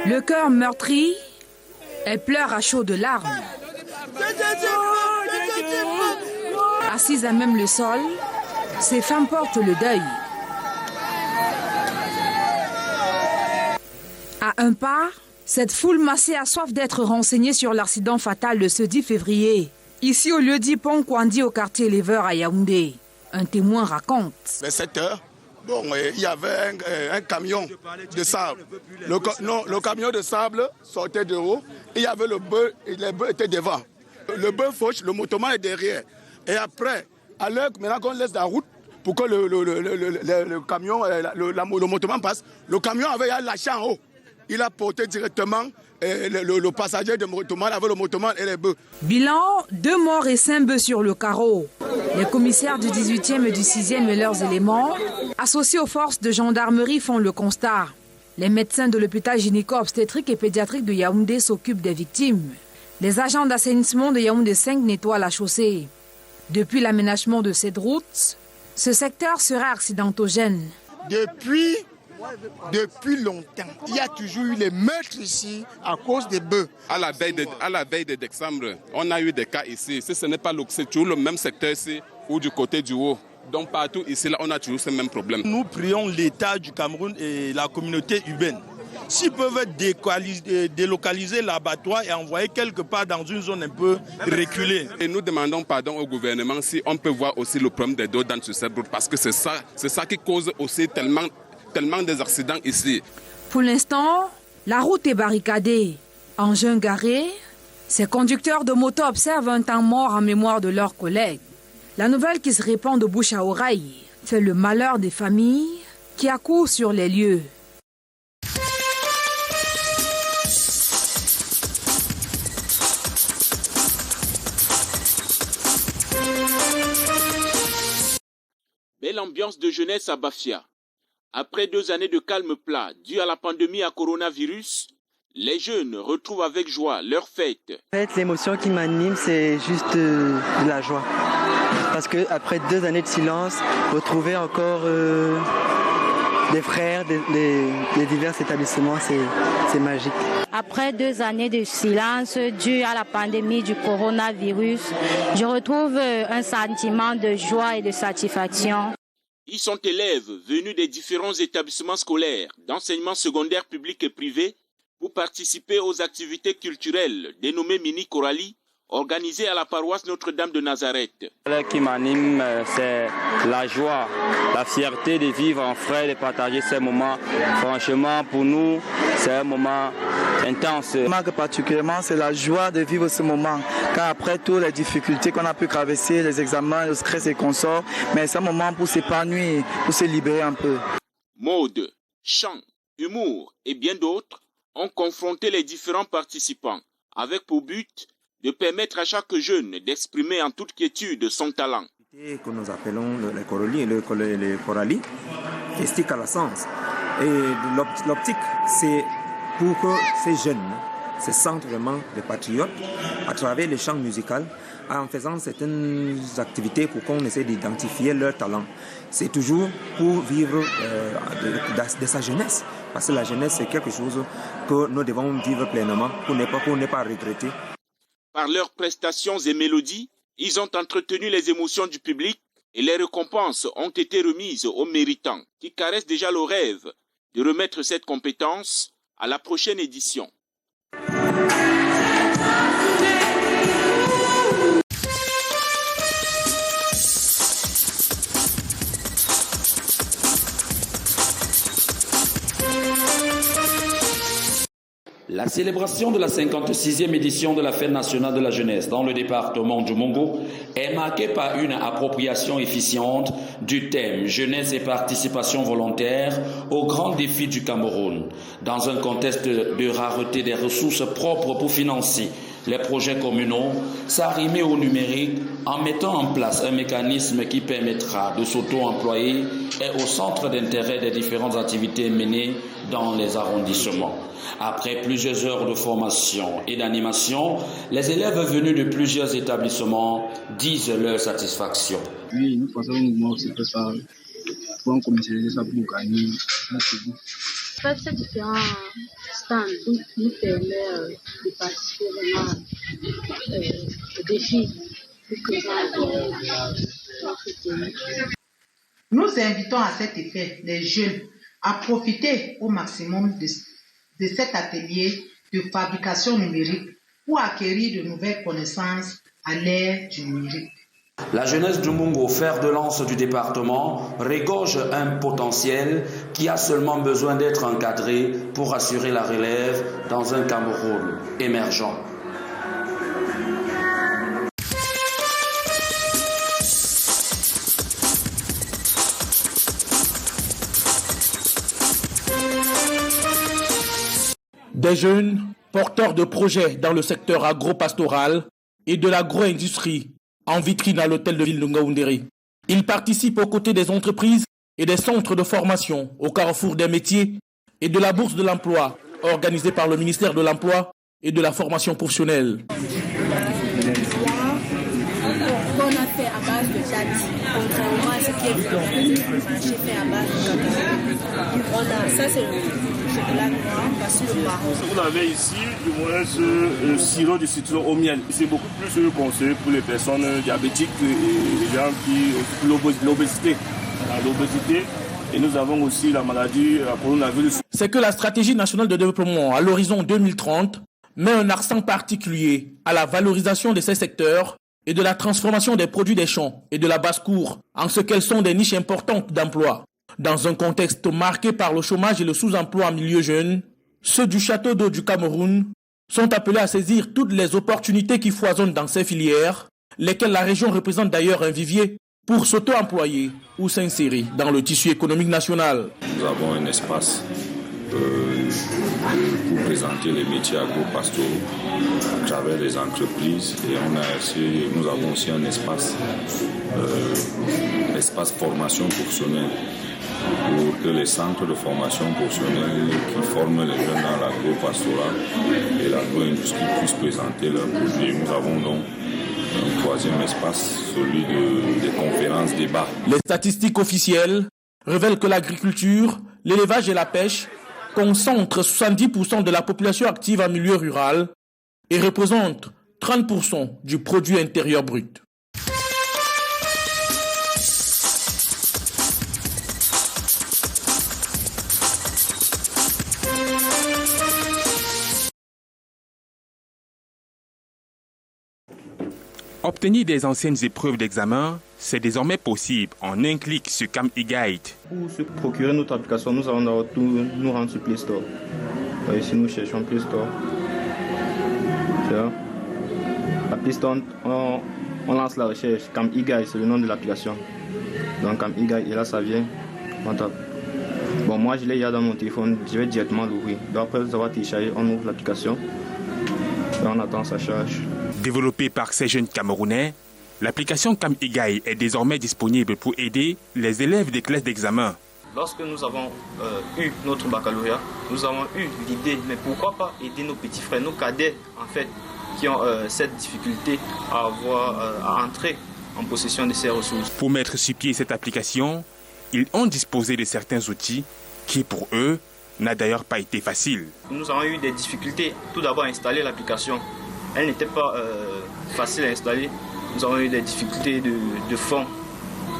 Le cœur meurtri, elle pleure à chaudes larmes. Assises à même le sol, ces femmes portent le deuil. À un pas, cette foule massée a soif d'être renseignée sur l'accident fatal de ce 10 février. Ici au lieu-dit Pont Kwandi au quartier Lever à Yaoundé. Un témoin raconte. Vers 7 heures, il y avait un camion de sable. Le camion de sable sortait de haut. Il y avait le bœuf et les bœufs étaient devant. Le bœuf fauche, le motoman est derrière. Et après, à l'heure maintenant qu'on laisse la route pour que le camion, le motoman passe, le camion avait lâché en haut. Il a porté directement le passager de motoman avec le motoman et les bœufs. Bilan, 2 morts et 5 bœufs sur le carreau. Les commissaires du 18e et du 6e et leurs éléments, associés aux forces de gendarmerie, font le constat. Les médecins de l'hôpital gynéco-obstétrique et pédiatrique de Yaoundé s'occupent des victimes. Les agents d'assainissement de Yaoundé 5 nettoient la chaussée. Depuis l'aménagement de cette route, ce secteur sera accidentogène. Depuis longtemps, il y a toujours eu les meurtres ici à cause des bœufs. À la veille de décembre, on a eu des cas ici. Si ce n'est pas c'est toujours le même secteur ici ou du côté du haut. Donc partout ici, là, on a toujours ce même problème. Nous prions l'État du Cameroun et la communauté urbaine. S'ils peuvent délocaliser l'abattoir et envoyer quelque part dans une zone un peu reculée. Et nous demandons pardon au gouvernement si on peut voir aussi le problème des dos dans cette route parce que c'est ça qui cause aussi tellement des accidents ici. Pour l'instant, la route est barricadée. Engins garés, ces conducteurs de moto observent un temps mort en mémoire de leurs collègues. La nouvelle qui se répand de bouche à oreille fait le malheur des familles qui accourent sur les lieux. Belle ambiance de jeunesse à Bafia. Après 2 années de calme plat dû à la pandémie à coronavirus, les jeunes retrouvent avec joie leur fête. En fait, l'émotion qui m'anime, c'est juste de la joie. Parce qu'après 2 années de silence, retrouver encore des frères, des divers établissements, c'est magique. Après 2 années de silence dû à la pandémie du coronavirus, je retrouve un sentiment de joie et de satisfaction. Ils sont élèves venus des différents établissements scolaires, d'enseignement secondaire public et privé, pour participer aux activités culturelles dénommées Mini Corali, organisées à la paroisse Notre-Dame de Nazareth. Ce qui m'anime, c'est la joie, la fierté de vivre en frère, de partager ces moments. Franchement, pour nous, c'est un moment intense. Ce qui marque particulièrement, c'est la joie de vivre ce moment. Car après toutes les difficultés qu'on a pu traverser, les examens, le stress et consorts, mais c'est un moment pour s'épanouir, pour se libérer un peu. Mode, chant, humour et bien d'autres ont confronté les différents participants avec pour but de permettre à chaque jeune d'exprimer en toute quiétude son talent. Que nous appelons les corali, festique à la sens. Et l'optique, c'est pour que ces jeunes se sentent vraiment des patriotes à travers les chants musicaux, en faisant certaines activités pour qu'on essaie d'identifier leur talent. C'est toujours pour vivre de sa jeunesse. Parce que la jeunesse, c'est quelque chose que nous devons vivre pleinement pour ne pas regretter. Par leurs prestations et mélodies, ils ont entretenu les émotions du public et les récompenses ont été remises aux méritants qui caressent déjà le rêve de remettre cette compétence à la prochaine édition. La célébration de la 56e édition de la Fête nationale de la jeunesse dans le département du Mongo est marquée par une appropriation efficiente du thème jeunesse et participation volontaire aux grands défis du Cameroun, dans un contexte de rareté des ressources propres pour financer les projets communaux, s'arrimer au numérique en mettant en place un mécanisme qui permettra de s'auto-employer et au centre d'intérêt des différentes activités menées dans les arrondissements. Après plusieurs heures de formation et d'animation, les élèves venus de plusieurs établissements disent leur satisfaction. Oui, nous pensons que nous aussi ça pour commercialiser ça pour gagner. Ces différents stands nous permettent de participer vraiment aux défis que présente notre pays. Nous invitons à cet effet les jeunes à profiter au maximum de cet atelier de fabrication numérique pour acquérir de nouvelles connaissances à l'ère du numérique. La jeunesse du Mungo, fer de lance du département, regorge un potentiel qui a seulement besoin d'être encadré pour assurer la relève dans un Cameroun émergent. Des jeunes porteurs de projets dans le secteur agro-pastoral et de l'agro-industrie en vitrine à l'hôtel de ville de Ngaoundéré. Ils participent aux côtés des entreprises et des centres de formation au carrefour des métiers et de la bourse de l'emploi organisée par le ministère de l'Emploi et de la formation professionnelle. On a fait à base de date, contrairement à ce qui est fait à base de cacao. Ça c'est le chocolat noir, parce que le marron. Ce que vous avez ici, du moins ce sirop de citron au miel, c'est beaucoup plus conseillé pour les personnes diabétiques et les gens qui ont l'obésité. Et nous avons aussi la maladie, la coronavirus. C'est que la stratégie nationale de développement à l'horizon 2030 met un accent particulier à la valorisation de ces secteurs et de la transformation des produits des champs et de la basse-cour en ce qu'elles sont des niches importantes d'emploi. Dans un contexte marqué par le chômage et le sous-emploi en milieu jeune, ceux du château d'eau du Cameroun sont appelés à saisir toutes les opportunités qui foisonnent dans ces filières, lesquelles la région représente d'ailleurs un vivier pour s'auto-employer ou s'insérer dans le tissu économique national. Nous avons un espace pour présenter les métiers agro-pastoraux à travers les entreprises et nous avons aussi un espace formation professionnelle pour que les centres de formation professionnelle qui forment les jeunes dans l'agro-pastoral et l'agro-industrie puissent présenter leurs produits. Nous avons donc un troisième espace, celui des conférences débats. Les statistiques officielles révèlent que l'agriculture, l'élevage et la pêche concentrent 70% de la population active en milieu rural et représentent 30% du produit intérieur brut. Obtenir des anciennes épreuves d'examen, c'est désormais possible en un clic sur CamEGuide. Pour se procurer notre application, nous allons d'abord nous rendre sur Play Store. Ici, nous cherchons Play Store. À Play Store, on lance la recherche. CamEGuide, c'est le nom de l'application. Donc CamEGuide, et là, ça vient. On tape. Bon, moi, je l'ai dans mon téléphone. Je vais directement l'ouvrir. Donc après avoir téléchargé, on ouvre l'application. Et on attend sa charge. Développée par ces jeunes Camerounais, l'application CamEGuide est désormais disponible pour aider les élèves des classes d'examen. Lorsque nous avons eu notre baccalauréat, nous avons eu l'idée, mais pourquoi pas aider nos petits frères, nos cadets en fait, qui ont cette difficulté à entrer en possession de ces ressources. Pour mettre sur pied cette application, ils ont disposé de certains outils qui pour eux n'a d'ailleurs pas été facile. Nous avons eu des difficultés tout d'abord à installer l'application. Elle n'était pas facile à installer. Nous avons eu des difficultés de fond.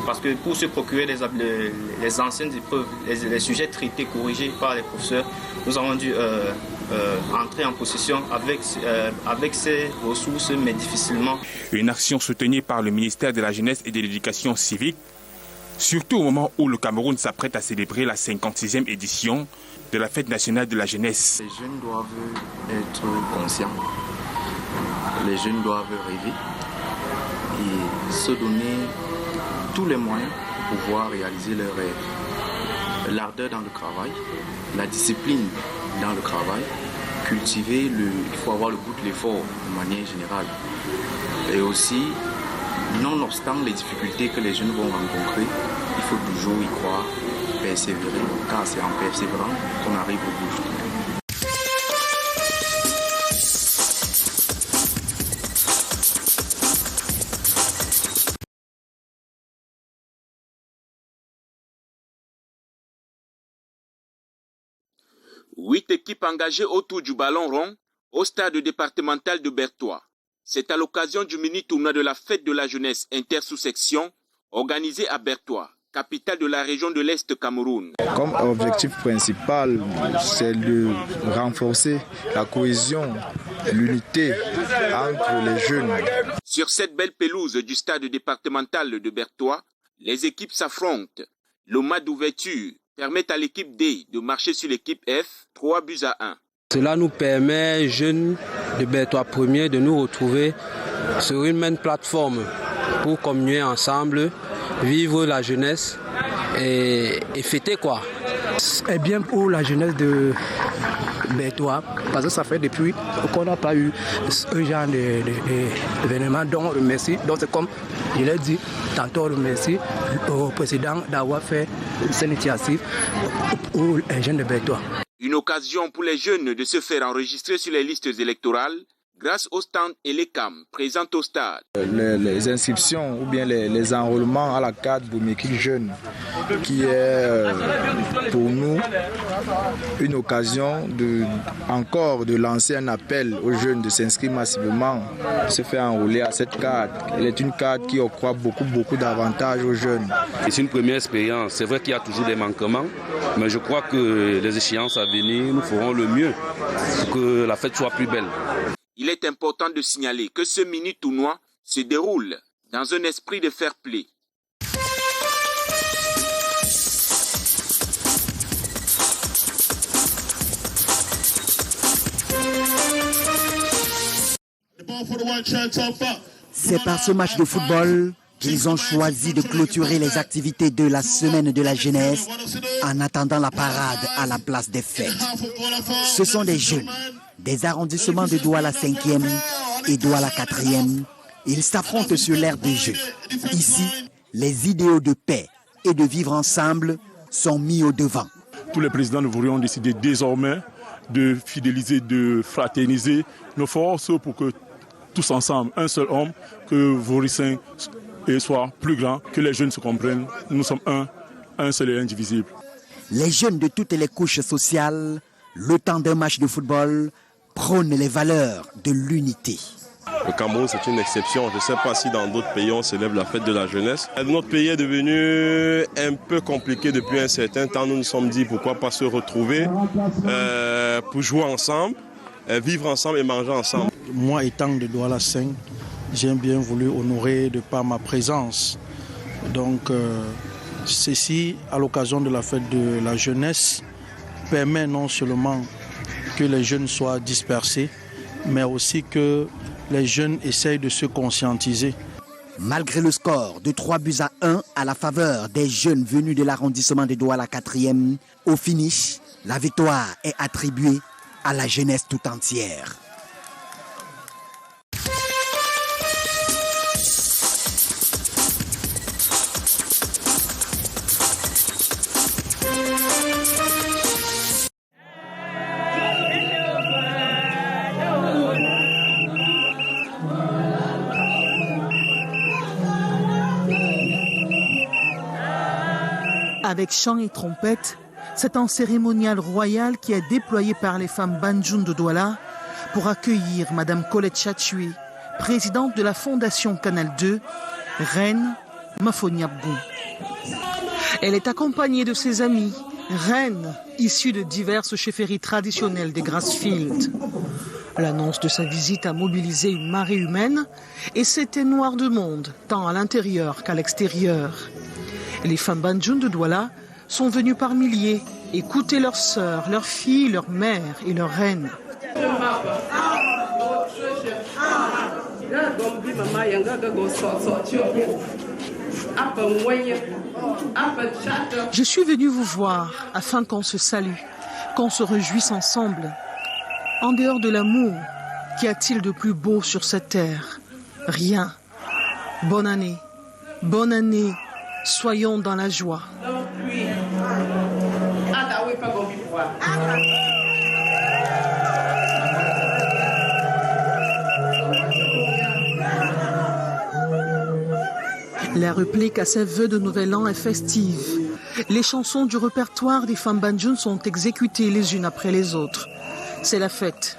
Parce que pour se procurer les anciennes épreuves, les sujets traités, corrigés par les professeurs, nous avons dû entrer en possession avec ces ressources, mais difficilement. Une action soutenue par le ministère de la Jeunesse et de l'Éducation civique, surtout au moment où le Cameroun s'apprête à célébrer la 56e édition de la Fête nationale de la jeunesse. Les jeunes doivent être conscients. Les jeunes doivent rêver et se donner tous les moyens pour pouvoir réaliser leurs rêves. L'ardeur dans le travail, la discipline dans le travail, cultiver il faut avoir le goût de l'effort de manière générale. Et aussi, nonobstant les difficultés que les jeunes vont rencontrer, il faut toujours y croire, persévérer, car c'est en persévérant qu'on arrive au bout du truc. 8 équipes engagées autour du ballon rond au stade départemental de Bertois. C'est à l'occasion du mini-tournoi de la fête de la jeunesse inter-sous-section organisé à Bertois, capitale de la région de l'Est Cameroun. Comme objectif principal, c'est de renforcer la cohésion, l'unité entre les jeunes. Sur cette belle pelouse du stade départemental de Bertois, les équipes s'affrontent. Le match d'ouverture permet à l'équipe D de marcher sur l'équipe F 3-1. Cela nous permet, jeunes de Bertois 1er, de nous retrouver sur une même plateforme pour communier ensemble, vivre la jeunesse et fêter quoi. C'est bien pour la jeunesse de Bertois, parce que ça fait depuis qu'on n'a pas eu ce genre d'événement dont on remercie. Donc c'est comme je l'ai dit tantôt, on remercie au président d'avoir fait cette initiative pour les jeunes de Bertois. Une occasion pour les jeunes de se faire enregistrer sur les listes électorales grâce au stand et les cams présents au stade. Les inscriptions ou bien les enrôlements à la carte Boumekil Jeune, qui est pour nous une occasion de lancer un appel aux jeunes de s'inscrire massivement, se faire enrôler à cette carte. Elle est une carte qui octroie beaucoup d'avantages aux jeunes. C'est une première expérience. C'est vrai qu'il y a toujours des manquements, mais je crois que les échéances à venir, nous ferons le mieux pour que la fête soit plus belle. Il est important de signaler que ce mini-tournoi se déroule dans un esprit de fair play. C'est par ce match de football qu'ils ont choisi de clôturer les activités de la semaine de la jeunesse en attendant la parade à la place des fêtes. Ce sont des jeunes des arrondissements de Douala 5e et Douala 4e. Ils s'affrontent sur l'aire de jeu. Ici, les idéaux de paix et de vivre ensemble sont mis au devant. Tous les présidents de Vaurion ont décidé désormais de fidéliser, de fraterniser nos forces pour que tous ensemble, un seul homme, que Vauricin soit plus grand, que les jeunes se comprennent. Nous sommes un seul et indivisible. Les jeunes de toutes les couches sociales, le temps d'un match de football, prônent les valeurs de l'unité. Le Cameroun, c'est une exception. Je ne sais pas si dans d'autres pays, on célèbre la fête de la jeunesse. Notre pays est devenu un peu compliqué depuis un certain temps. Nous nous sommes dit pourquoi pas se retrouver pour jouer ensemble, vivre ensemble et manger ensemble. Moi, étant de Douala 5, j'ai bien voulu honorer de par ma présence. Donc, ceci, à l'occasion de la fête de la jeunesse, permet non seulement que les jeunes soient dispersés, mais aussi que les jeunes essayent de se conscientiser. Malgré le score de 3-1 à la faveur des jeunes venus de l'arrondissement de Douala 4e, au finish, la victoire est attribuée à la jeunesse tout entière. Avec chants et trompettes, c'est un cérémonial royal qui est déployé par les femmes Banjoun de Douala pour accueillir Madame Colette Chatchoué, présidente de la Fondation Canal 2, reine Mafoniabgou. Elle est accompagnée de ses amis, reines issues de diverses chefferies traditionnelles des Grassfields. L'annonce de sa visite a mobilisé une marée humaine et c'était noir de monde, tant à l'intérieur qu'à l'extérieur. Les femmes Banjoun de Douala sont venues par milliers écouter leurs sœurs, leurs filles, leurs mères et leurs reines. Je suis venue vous voir afin qu'on se salue, qu'on se réjouisse ensemble. En dehors de l'amour, qu'y a-t-il de plus beau sur cette terre? Rien. Bonne année. Bonne année. Soyons dans la joie. La réplique à ces vœux de nouvel an est festive. Les chansons du répertoire des femmes Banjoun sont exécutées les unes après les autres. C'est la fête.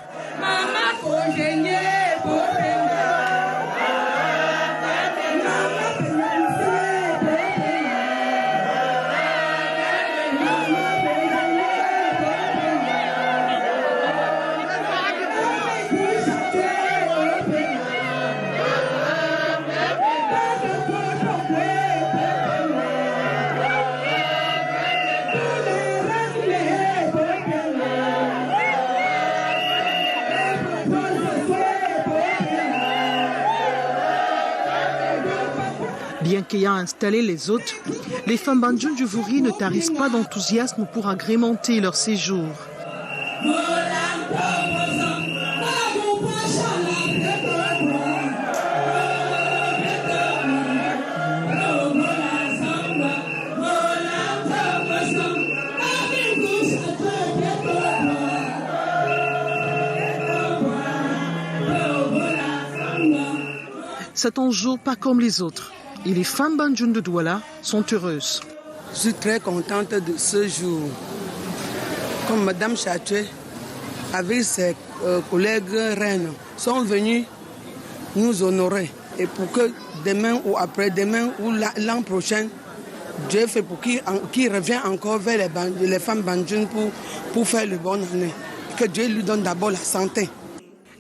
Bien qu'ayant installé les hôtes, les femmes Banjoun du Vouri ne tarissent pas d'enthousiasme pour agrémenter leur séjour. C'est un jour pas comme les autres. Et les femmes Banjoun de Douala sont heureuses. Je suis très contente de ce jour. Comme Mme Chatoué, avec ses collègues reines, sont venus nous honorer. Et pour que demain ou après-demain ou l'an prochain, Dieu fait pour qu'il revienne encore vers les femmes Banjoun pour faire le bon année. Que Dieu lui donne d'abord la santé.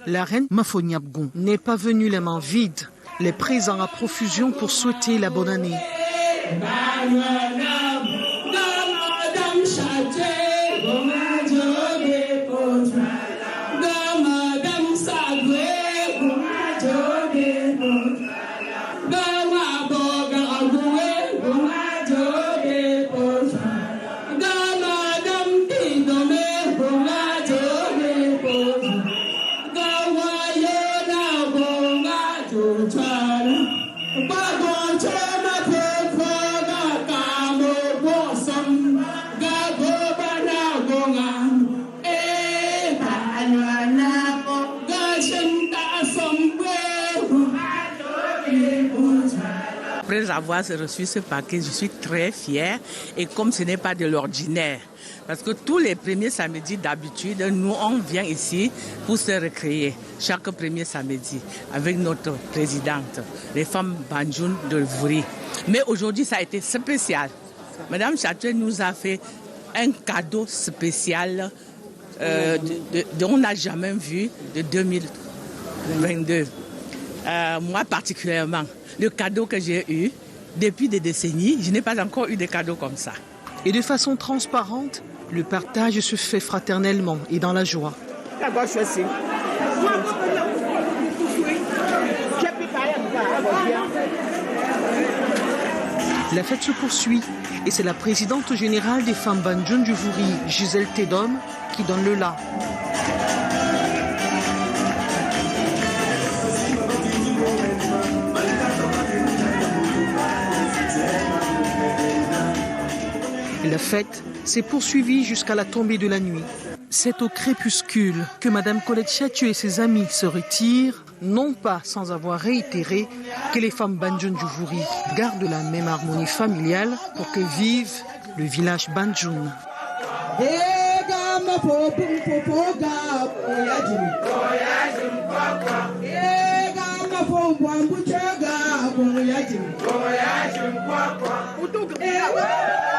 La reine Mafonyabgon n'est pas venue les mains vides. Les présents à profusion pour souhaiter la bonne année. Après avoir reçu ce paquet, je suis très fière et comme ce n'est pas de l'ordinaire, parce que tous les premiers samedis d'habitude, nous on vient ici pour se recréer chaque premier samedi avec notre présidente, les femmes Banjoun de Vouri. Mais aujourd'hui ça a été spécial. Madame Chatoué nous a fait un cadeau spécial dont on n'a jamais vu de 2022. Moi particulièrement, le cadeau que j'ai eu depuis des décennies, je n'ai pas encore eu de cadeau comme ça. Et de façon transparente, le partage se fait fraternellement et dans la joie. La fête se poursuit et c'est la présidente générale des femmes Banjoun du Vouri, Gisèle Tédom, qui donne le la. La fête s'est poursuivie jusqu'à la tombée de la nuit. C'est au crépuscule que Mme Colette Chatoué et ses amis se retirent, non pas sans avoir réitéré que les femmes Banjoun du Vouri gardent la même harmonie familiale pour que vive le village Banjoun. Yeah.